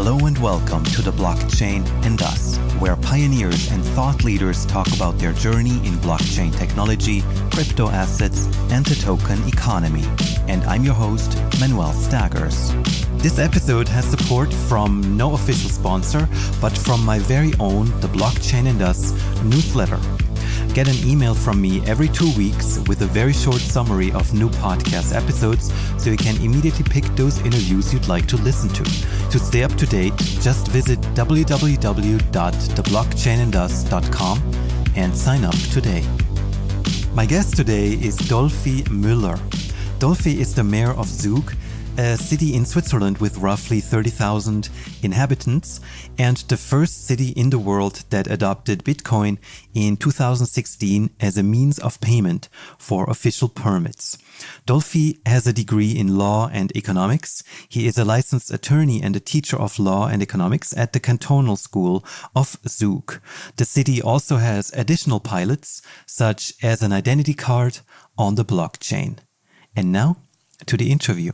Hello and welcome to the Blockchain and Us, where pioneers and thought leaders talk about their journey in blockchain technology, crypto assets, and the token economy. And I'm your host, Manuel Staggers. This episode has support from no official sponsor, but from my very own The Blockchain and Us newsletter. Get an email from me every 2 weeks with a very short summary of new podcast episodes so you can immediately pick those interviews you'd like to listen to. To stay up to date, just visit www.theblockchainandus.com and sign up today. My guest today is Dolfi Mueller. Dolfi is the mayor of Zug, a city in Switzerland with roughly 30,000 inhabitants, and the first city in the world that adopted Bitcoin in 2016 as a means of payment for official permits. Dolfi has a degree in law and economics. He is a licensed attorney and a teacher of law and economics at the Cantonal School of Zug. The city also has additional pilots, such as an identity card on the blockchain. And now, to the interview.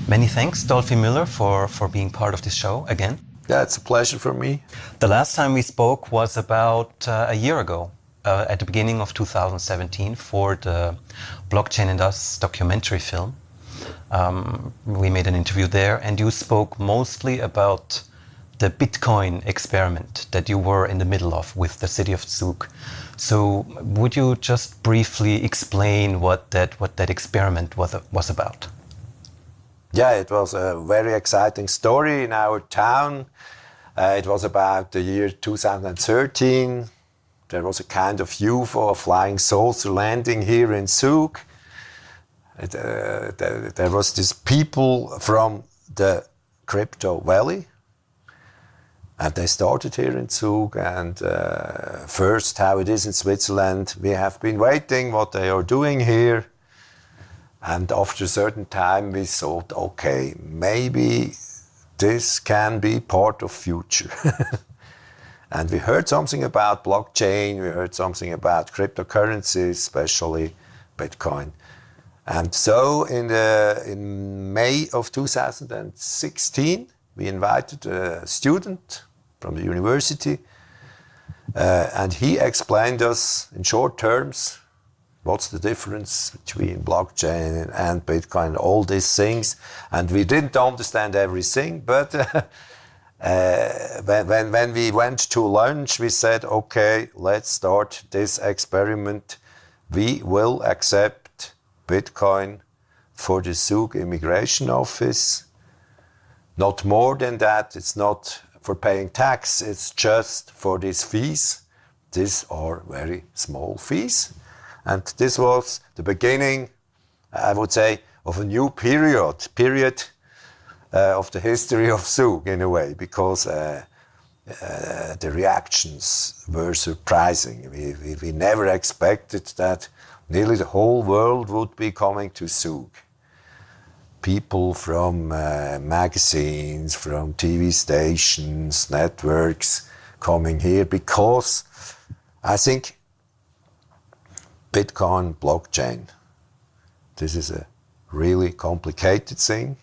Many thanks, Dolfi Mueller, for being part of this show again. Yeah, it's a pleasure for me. The last time we spoke was about a year ago, at the beginning of 2017, for the Blockchain and Us documentary film. We made an interview there, and you spoke mostly about the Bitcoin experiment that you were in the middle of with the city of Zug. So would you just briefly explain what that experiment was about? Yeah, it was a very exciting story in our town. It was about the year 2013. There was a kind of UFO, a flying saucer landing here in Zug. There was these people from the crypto valley. And they started here in Zug, and first, how it is in Switzerland, we have been waiting what they are doing here. And after a certain time, we thought, okay, maybe this can be part of future. And we heard something about blockchain, we heard something about cryptocurrencies, especially Bitcoin. And so in May of 2016, we invited a student from the university, and he explained us in short terms what's the difference between blockchain and Bitcoin, all these things. And we didn't understand everything, but when we went to lunch, we said, okay, let's start this experiment. We will accept Bitcoin for the Zug immigration office. Not more than that. It's not for paying tax. It's just for these fees. These are very small fees. And this was the beginning, I would say, of a new period of the history of Zug in a way, because the reactions were surprising. We never expected that nearly the whole world would be coming to Zug. People from magazines, from TV stations, networks coming here because I think Bitcoin, blockchain, this is a really complicated thing.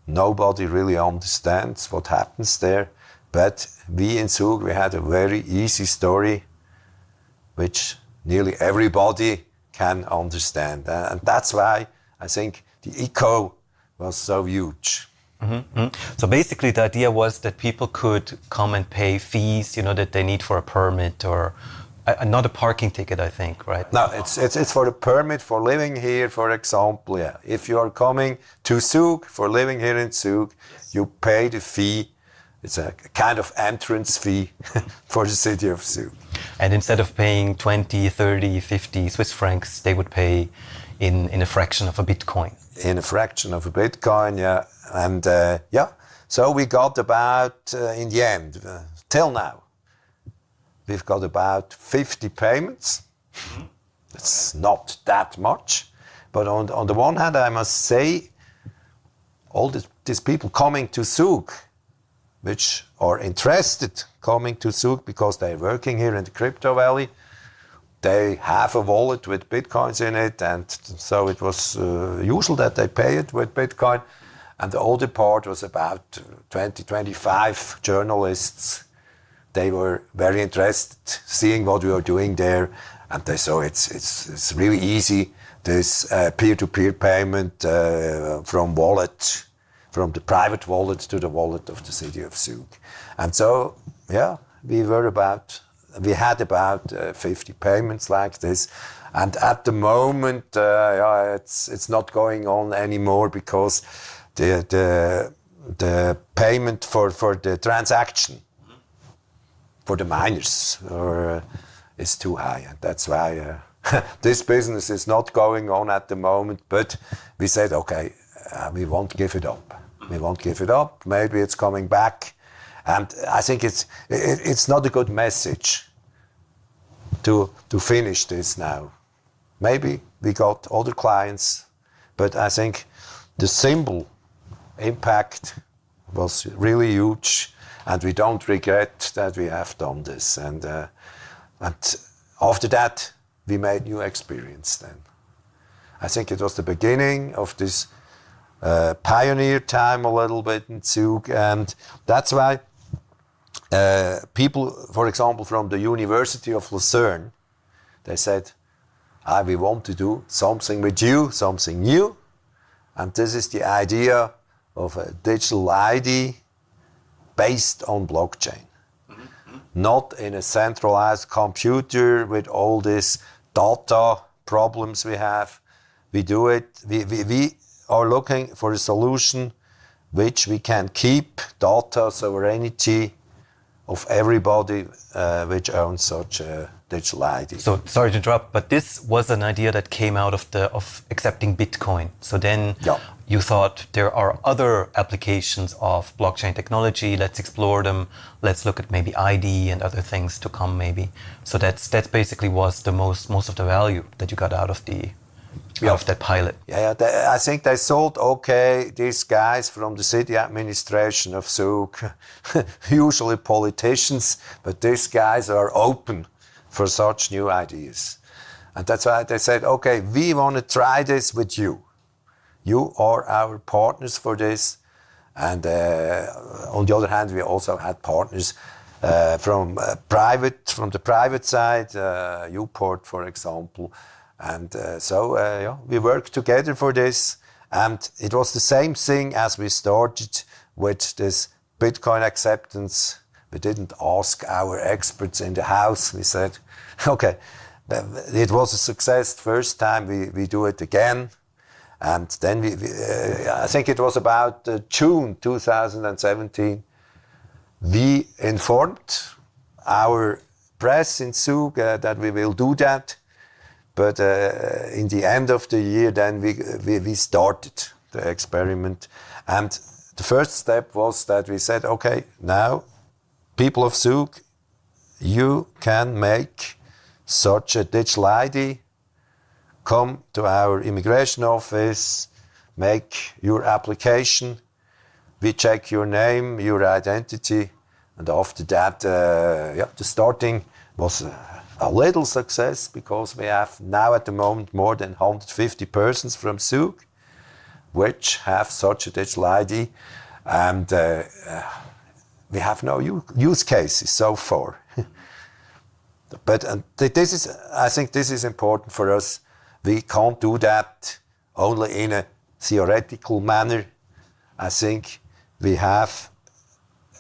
Nobody really understands what happens there. But we in Zug, we had a very easy story which nearly everybody can understand. And that's why I think the echo was so huge. Mm-hmm. So basically the idea was that people could come and pay fees, that they need for a permit or not a parking ticket, I think, right? No, it's for the permit for living here, for example. Yeah. If you are coming to Zug, for living here in Zug, you pay the fee. It's a kind of entrance fee for the city of Zug. And instead of paying 20, 30, 50 Swiss francs, they would pay in a fraction of a Bitcoin. In a fraction of a Bitcoin, yeah. And so we got about, in the end, till now, we've got about 50 payments. It's not that much. But on the one hand, I must say, all these people coming to Zug, which are interested coming to Zug because they're working here in the crypto valley, they have a wallet with Bitcoins in it, and so it was usual that they pay it with Bitcoin. And the older part was about 20, 25 journalists. They were very interested seeing what we were doing there, and they saw it's really easy, this peer-to-peer payment from the private wallet to the wallet of the city of Zug. And so, yeah, we had about 50 payments like this. And at the moment, it's not going on anymore because the payment for the transaction for the miners is too high. And that's why this business is not going on at the moment. But we said, okay, we won't give it up. We won't give it up. Maybe it's coming back. And I think it's not a good message to finish this now. Maybe we got other clients, but I think the symbol impact was really huge, and we don't regret that we have done this. And after that, we made new experience then. I think it was the beginning of this pioneer time a little bit in Zug, and that's why people, for example, from the University of Lucerne, they said, we want to do something with you, something new. And this is the idea of a digital ID based on blockchain. Mm-hmm. Not in a centralized computer with all these data problems we have. We do it, we are looking for a solution which we can keep data sovereignty of everybody which owns such a digital ID. So sorry to interrupt, but this was an idea that came out of accepting Bitcoin. So then you thought there are other applications of blockchain technology. Let's explore them. Let's look at maybe ID and other things to come maybe. So that's basically was the most of the value that you got out of of that pilot. I think they thought, okay, these guys from the city administration of Zug, usually politicians, but these guys are open for such new ideas. And that's why they said, okay, we want to try this with you. You are our partners for this. And on the other hand, we also had partners from the private side, Uport, for example. And we worked together for this. And it was the same thing as we started with this Bitcoin acceptance. We didn't ask our experts in the house. We said, okay, it was a success first time, we do it again. And then I think it was about June 2017, we informed our press in Zug that we will do that. But in the end of the year, then we started the experiment. And the first step was that we said, okay, now, people of Zug, you can make such a digital ID, come to our immigration office, make your application, we check your name, your identity, and after that, the starting was a little success because we have now at the moment more than 150 persons from Zug which have such a digital ID, and we have no use cases so far. But I think this is important for us. We can't do that only in a theoretical manner. I think we have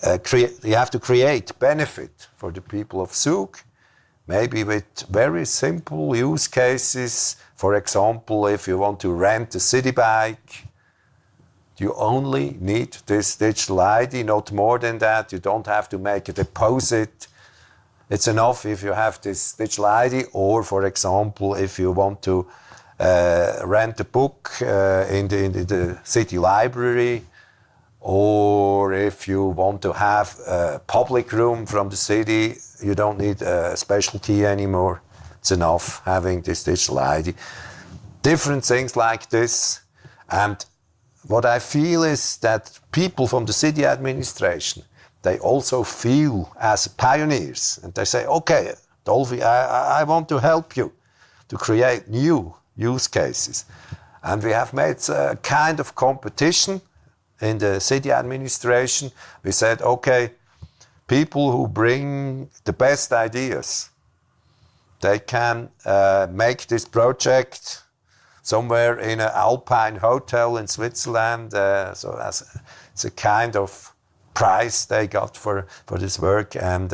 to create benefit for the people of Zug, maybe with very simple use cases. For example, if you want to rent a city bike, you only need this digital ID, not more than that. You don't have to make a deposit. It's enough if you have this digital ID, or, for example, if you want to rent a book in the city library, or if you want to have a public room from the city, you don't need a special key anymore. It's enough having this digital ID. Different things like this. And what I feel is that people from the city administration, they also feel as pioneers, and they say, okay, Dolfi, I want to help you to create new use cases. And we have made a kind of competition in the city administration. We said, okay, people who bring the best ideas, they can make this project somewhere in an alpine hotel in Switzerland. So it's a kind of prize they got for this work. And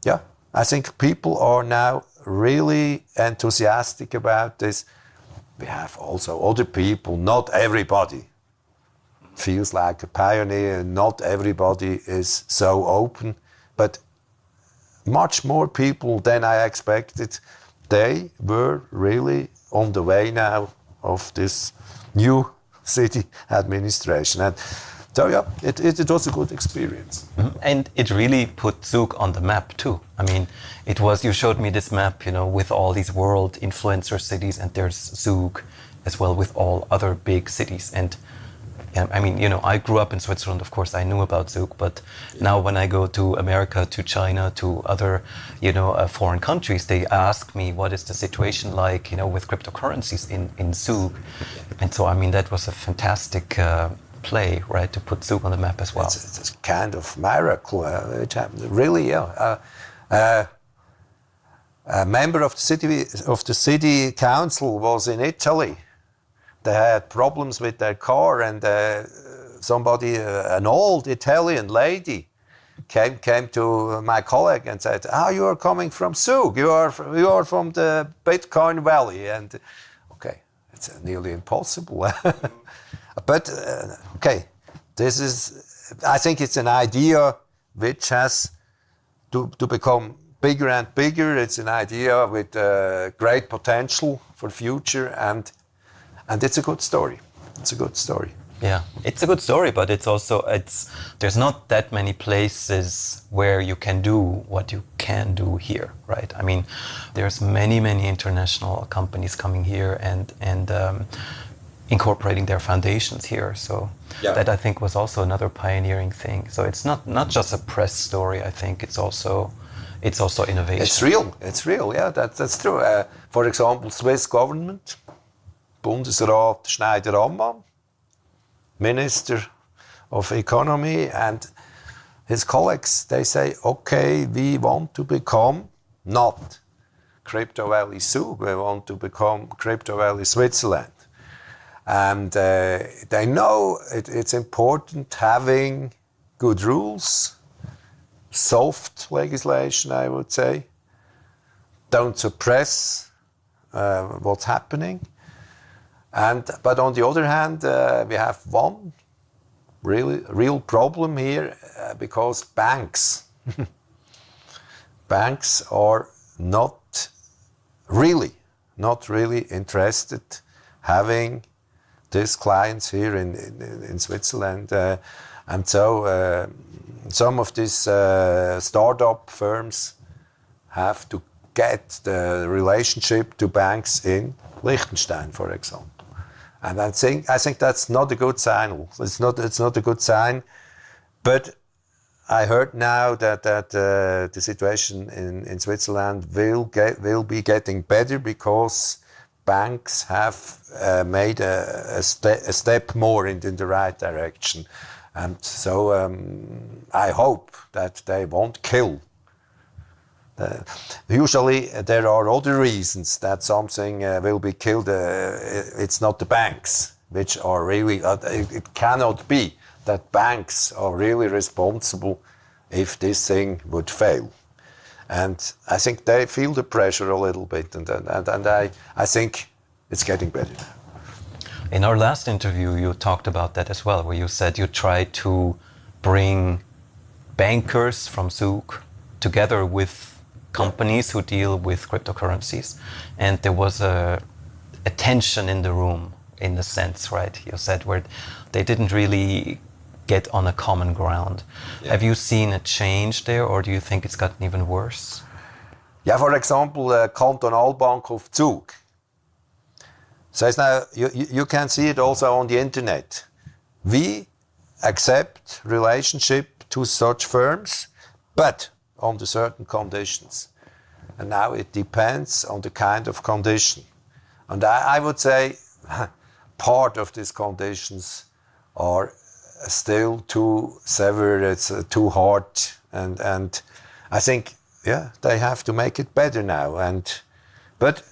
yeah, I think people are now really enthusiastic about this. We have also other people, not everybody feels like a pioneer, not everybody is so open, but much more people than I expected. They were really on the way now of this new city administration. And so yeah, it was a good experience. Mm-hmm. And it really put Zug on the map too. I mean, it was, you showed me this map, you know, with all these world influencer cities, and there's Zug as well with all other big cities. And I mean, you know, I grew up in Switzerland, of course, I knew about Zug, but now when I go to America, to China, to other, you know, foreign countries, they ask me what is the situation like, you know, with cryptocurrencies in Zug. And so, I mean, that was a fantastic play, right, to put Zug on the map as well. It's a kind of miracle. It happened. Really, yeah. A member of the city council was in Italy. They had problems with their car, and somebody, an old Italian lady, came to my colleague and said, "Ah, you are coming from Zug. You are from the Bitcoin Valley." And okay, it's nearly impossible. But okay, this is. I think it's an idea which has to become bigger and bigger. It's an idea with great potential for future, and it's a good story. It's a good story. Yeah, it's a good story, but it's also, there's not that many places where you can do what you can do here, right? I mean, there's many international companies coming here and incorporating their foundations here. So yeah, that I think was also another pioneering thing. So it's not just a press story. I think it's also innovation. It's real. Yeah, that's true. For example, Swiss government, Bundesrat Schneider-Ammann, Minister of Economy, and his colleagues, they say, okay, we want to become not Crypto Valley Zug, we want to become Crypto Valley Switzerland. And they know it's important having good rules, soft legislation, I would say. Don't suppress what's happening. But on the other hand, we have one real problem here because banks are not really interested having these clients here in Switzerland, and so some of these startup firms have to get the relationship to banks in Liechtenstein, for example. And I think that's not a good sign. It's not a good sign. But I heard now that the situation in Switzerland will be getting better because banks have made a step more in the right direction. And so I hope that they won't kill. Usually there are other reasons that something will be killed. It's not the banks, which are really, it cannot be that banks are really responsible if this thing would fail. And I think they feel the pressure a little bit, and I think it's getting better now. In our last interview, you talked about that as well, where you said you tried to bring bankers from Zug together with companies who deal with cryptocurrencies, and there was a tension in the room, in a sense, right? You said where they didn't really get on a common ground. Yeah. Have you seen a change there, or do you think it's gotten even worse? Yeah, for example, Kantonalbank of Zug. So it's now you can see it also on the internet. We accept relationship to such firms, but under certain conditions. And now it depends on the kind of condition. And I would say part of these conditions are still too severe, it's too hard, and I think, yeah, they have to make it better now. But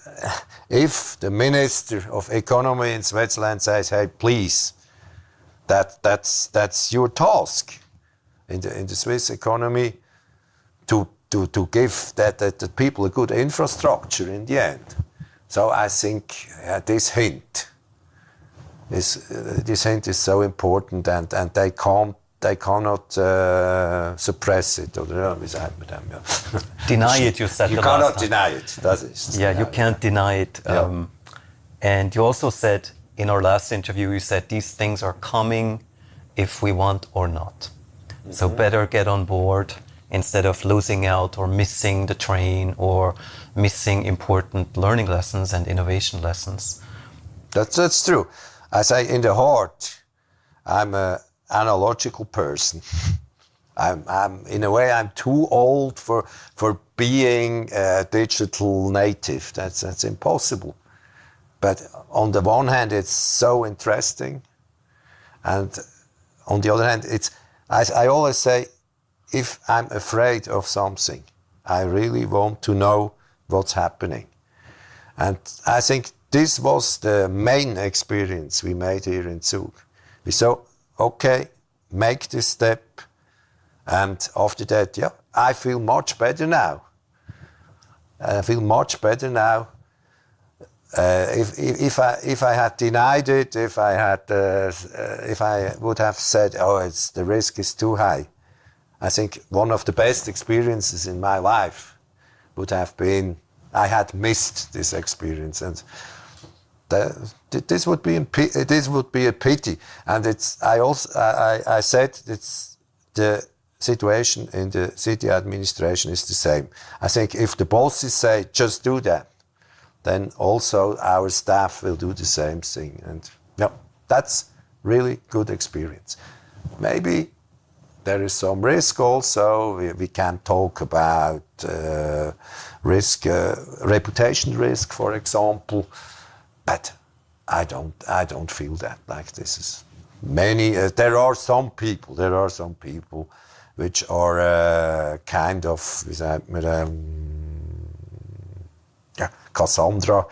if the Minister of Economy in Switzerland says, hey, please, that's your task in the Swiss economy to give the people a good infrastructure in the end. So I think this hint is so important, and they cannot suppress it. Oder wie sagt man dem? Ja. Deny it, you said. You the last cannot time. deny it. Das ist, Yeah, you can't deny it. Yeah. And you also said in our last interview, you said these things are coming if we want or not. So better get on board instead of losing out or missing the train or missing important learning lessons and innovation lessons. That's true. I say in the heart, I'm an analogical person. I'm in a way I'm too old for being a digital native. That's impossible. But on the one hand, it's so interesting, and on the other hand, I always say, if I'm afraid of something, I really want to know what's happening. And I think this was the main experience we made here in Zug. We saw, okay, make this step, and after that, yeah, I feel much better now. If I had denied it, if I would have said, oh, the risk is too high, I think one of the best experiences in my life would have been I had missed this experience, and this would be a pity. And I said it's the situation in the city administration is the same. I think if the bosses say just do that, then also our staff will do the same thing. And yeah, that's really good experience. Maybe there is some risk also. We can talk about risk, reputation risk, for example. But I don't feel that like this is many. There are some people which are kind of, wie sagt man, Cassandra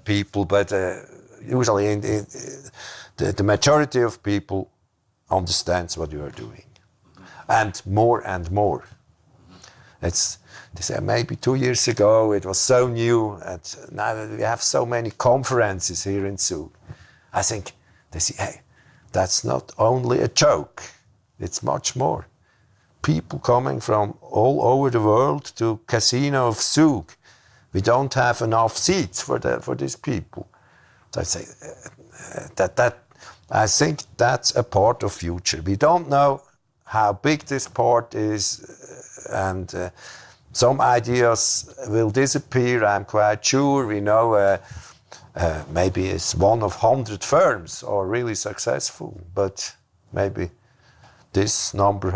people, but usually the majority of people understands what you are doing, and more. They say maybe 2 years ago it was so new, and now we have so many conferences here in Zug. I think they say, hey, that's not only a joke, it's much more. People coming from all over the world to Casino of Zug. We don't have enough seats for these people. So I say I think that's a part of future. We don't know how big this part is, and some ideas will disappear. I'm quite sure. We know maybe it's one of 100 firms are really successful, but maybe this number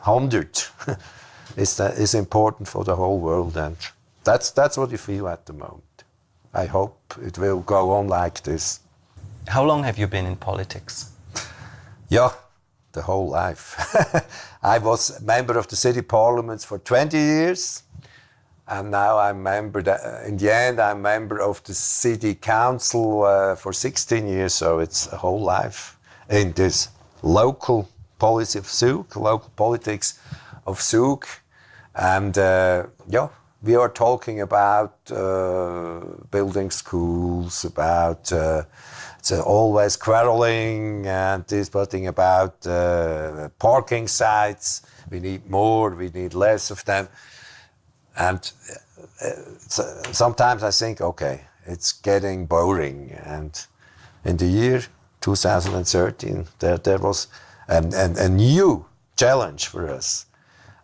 100 is important for the whole world, and that's what you feel at the moment. I hope it will go on like this. How long have you been in politics? Yeah, the whole life. I was a member of the city parliaments for 20 years, and now I'm in the end, I'm member of the city council for 16 years, so it's a whole life in this local policy of Zug, local politics of Zug. And yeah, we are talking about building schools, about it's always quarreling and disputing about parking sites. We need more, we need less of them. And sometimes I think, okay, it's getting boring. And in the year 2013, there was a new challenge for us,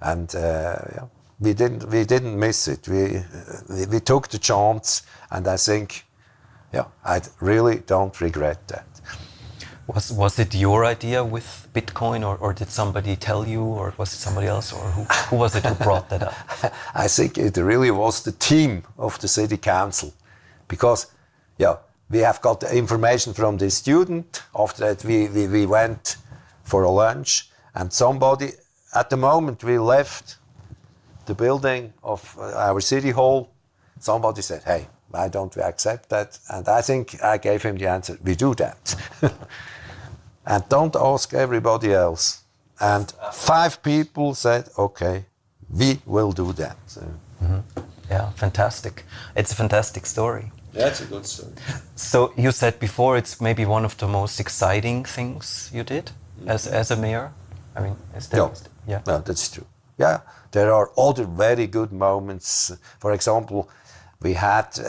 and yeah, we didn't miss it. We took the chance, and I think, yeah, I really don't regret that. Was it your idea with Bitcoin, or did somebody tell you, or was it somebody else, or who was it who brought that up? I think it really was the team of the city council, because yeah, we have got the information from the student. After that, we went for a lunch, and somebody, at the moment we left the building of our city hall, somebody said, hey, why don't we accept that? And I think I gave him the answer, we do that. And don't ask everybody else. And 5 people said, okay, we will do that. So. Yeah, fantastic. It's a fantastic story. Yeah, it's a good story. So you said before it's maybe one of the most exciting things you did as a mayor? I mean, is that... No. Yeah. No, that's true. Yeah, there are other very good moments. For example, we had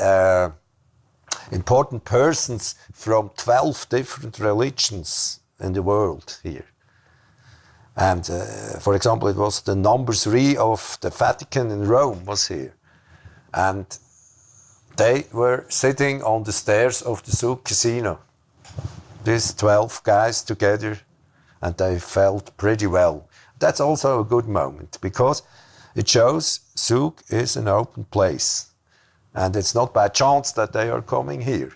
important persons from 12 different religions in the world here. And for example, it was the number 3 of the Vatican in Rome was here. And they were sitting on the stairs of the Zug Casino. These 12 guys together, and they felt pretty well. That's also a good moment, because it shows Zug is an open place. And it's not by chance that they are coming here.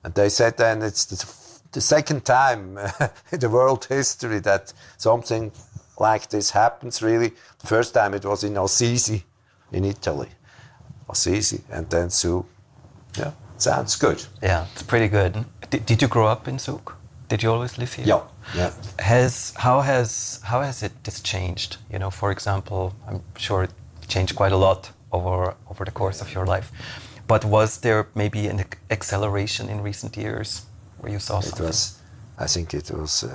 And they said then it's the second time in the world history that something like this happens, really. The first time it was in Assisi, in Italy. Assisi, and then Zug. Yeah, sounds good. Yeah, it's pretty good. Did you grow up in Zug? Did you always live here? Yeah, yeah. How has this changed? You know, for example, I'm sure it changed quite a lot over the course of your life. But was there maybe an acceleration in recent years where you saw something? I think it was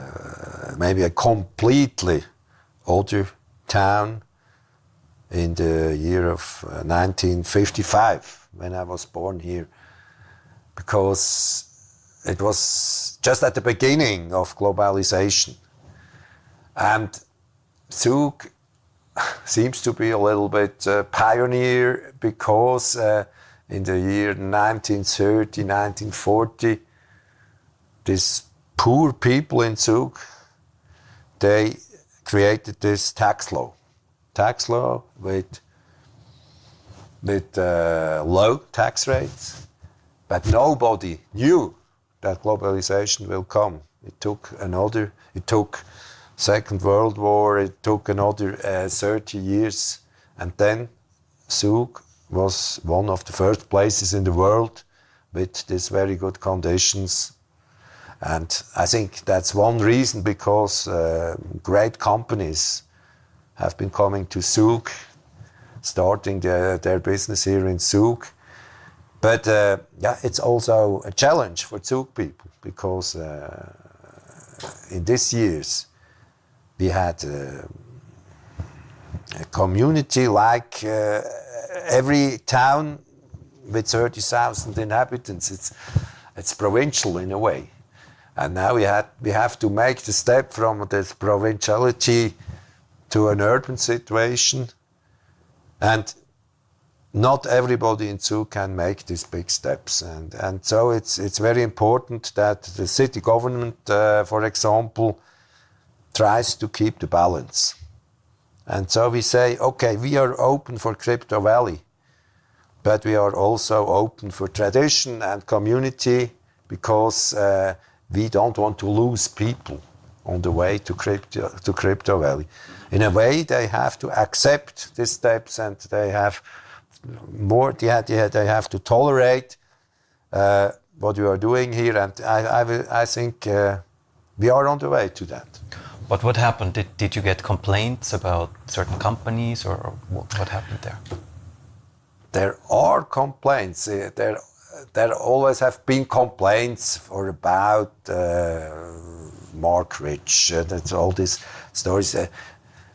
maybe a completely older town in the year of 1955, when I was born here, because it was just at the beginning of globalization. And Zug seems to be a little bit pioneer, because in the year 1930, 1940, these poor people in Zug, they created this tax law with low tax rates, but nobody knew that globalization will come. It took Second World War, it took another 30 years, and then Zug was one of the first places in the world with these very good conditions. And I think that's one reason, because great companies have been coming to Zug, starting their business here in Zug. But yeah, it's also a challenge for Zug people, because in these years we had a community like every town with 30,000 inhabitants. It's provincial in a way. And now we have to make the step from this provinciality to an urban situation, and not everybody in Zug can make these big steps, and so it's very important that the city government, for example, tries to keep the balance. And so we say, okay, we are open for Crypto Valley, but we are also open for tradition and community, because we don't want to lose people on the way to Crypto Valley. In a way, they have to accept these steps, and they have more. They have to tolerate what you are doing here, and I think we are on the way to that. But what happened? Did you get complaints about certain companies, or what happened there? There are complaints. There always have been complaints about Mark Rich. That's all these stories.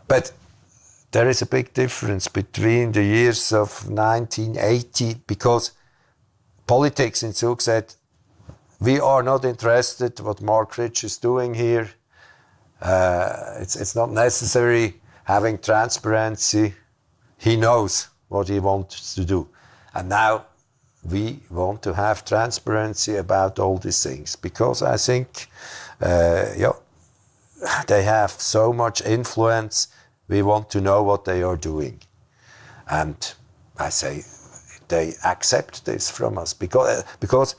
But there is a big difference between the years of 1980, because politics in Zug said, we are not interested what Mark Rich is doing here. It's not necessary having transparency. He knows what he wants to do. And now we want to have transparency about all these things, because I think they have so much influence. We want to know what they are doing. And I say they accept this from us, because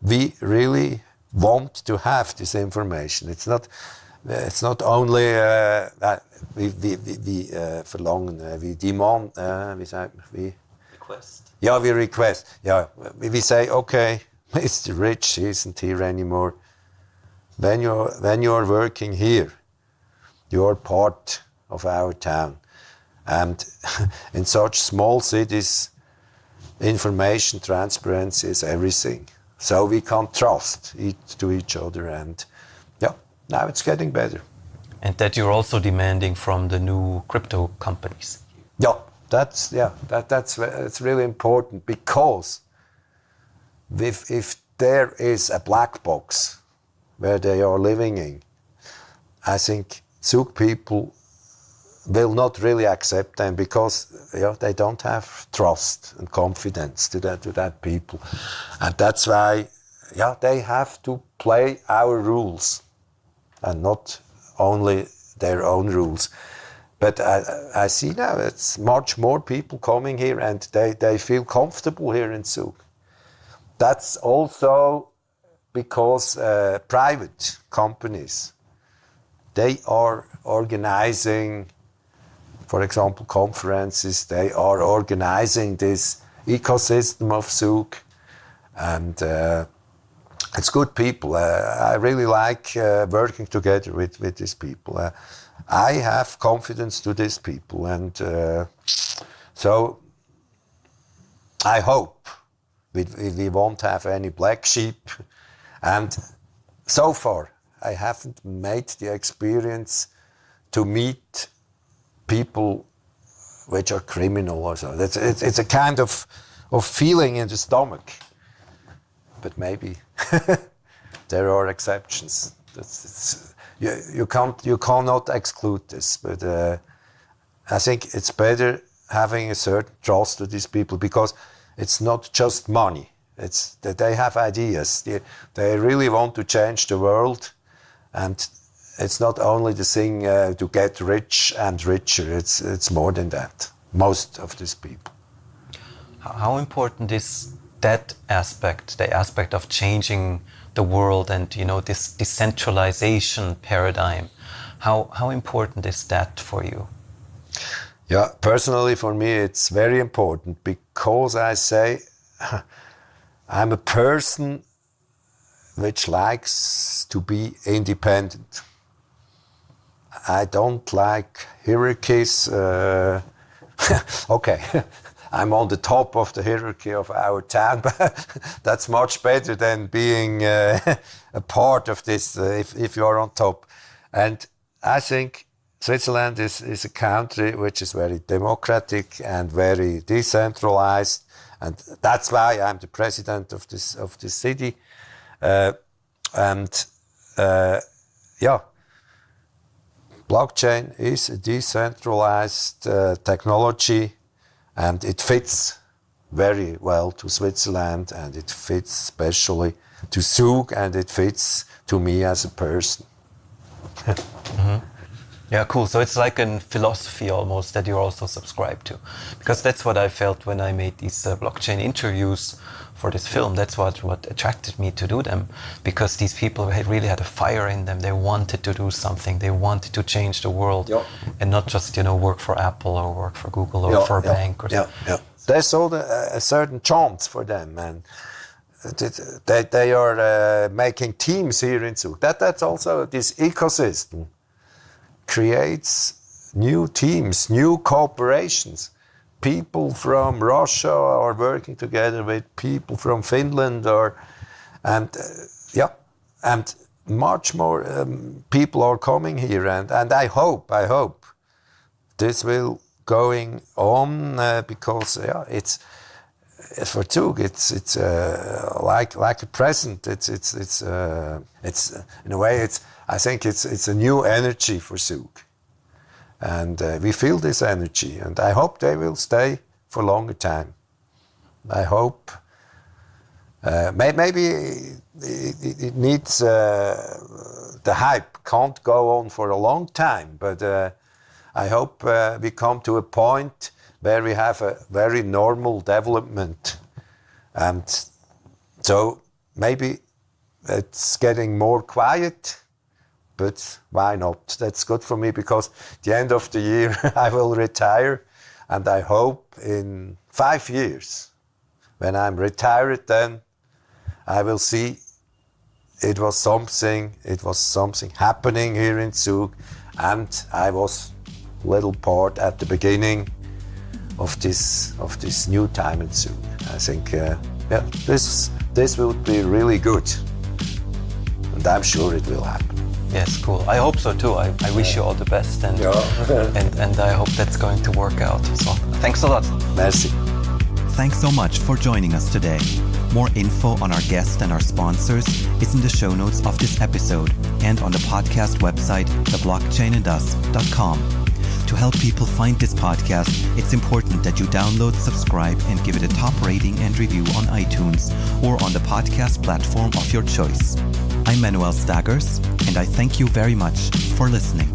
we really want to have this information. It's not only we verlangen, we demand, we Request. yeah, we request. Yeah, we say, okay, Mr. Rich isn't here anymore. When you're working here, you're part of our town. And in such small cities, information transparency is everything. So we can trust to each other, and yeah, now it's getting better. And that you're also demanding from the new crypto companies. Yeah, that's really important, because if there is a black box where they are living in, I think Zug people will not really accept them, because they don't have trust and confidence to that people, and that's why they have to play our rules and not only their own rules. But I see now it's much more people coming here, and they feel comfortable here in Zug. That's also because private companies, they are organizing, for example, conferences. They are organizing this ecosystem of Zug, and it's good people. I really like working together with these people. I have confidence to these people, and so I hope we won't have any black sheep. And so far, I haven't made the experience to meet people which are criminal or so. It's a kind of feeling in the stomach. But maybe there are exceptions. You cannot exclude this. But I think it's better having a certain trust to these people, because it's not just money. It's that they have ideas. They really want to change the world, and it's not only the thing to get rich and richer. It's more than that. Most of these people. How important is that aspect, the aspect of changing the world and this decentralization paradigm? How important is that for you? Yeah, personally for me it's very important, because I say I'm a person which likes to be independent. I don't like hierarchies. Okay, I'm on the top of the hierarchy of our town, but that's much better than being a part of this if you're on top. And I think Switzerland is a country which is very democratic and very decentralized, and that's why I'm the president of this city. Blockchain is a decentralized technology, and it fits very well to Switzerland, and it fits especially to Zug, and it fits to me as a person. Mm-hmm. Yeah, cool. So it's like a philosophy almost that you also subscribe to. Because that's what I felt when I made these blockchain interviews for this film. That's what attracted me to do them. Because these people really had a fire in them. They wanted to do something. They wanted to change the world. Yep. And not just, work for Apple or work for Google or for a bank. Or something. There's all a certain chance for them. And they are making teams here in Zug. That's also this ecosystem creates new teams, new cooperations. People from Russia are working together with people from Finland, and much more people are coming here, and I hope this will going on because it's for Zug it's like a present. It's in a way I think it's a new energy for Zug. And we feel this energy, and I hope they will stay for a longer time. I hope maybe it needs the hype can't go on for a long time, but I hope we come to a point where we have a very normal development, and so maybe it's getting more quiet, but why not? That's good for me because at the end of the year I will retire, and I hope in 5 years, when I'm retired, then I will see it was something happening here in Zug, and I was little part at the beginning of this new time in Zug. I think, this would be really good, and I'm sure it will happen. Yes, cool. I hope so too. I wish you all the best, and and I hope that's going to work out. So thanks a lot. Merci. Thanks so much for joining us today. More info on our guest and our sponsors is in the show notes of this episode and on the podcast website, theblockchainandus.com. To help people find this podcast, it's important that you download, subscribe, and give it a top rating and review on iTunes or on the podcast platform of your choice. I'm Manuel Staggers, and I thank you very much for listening.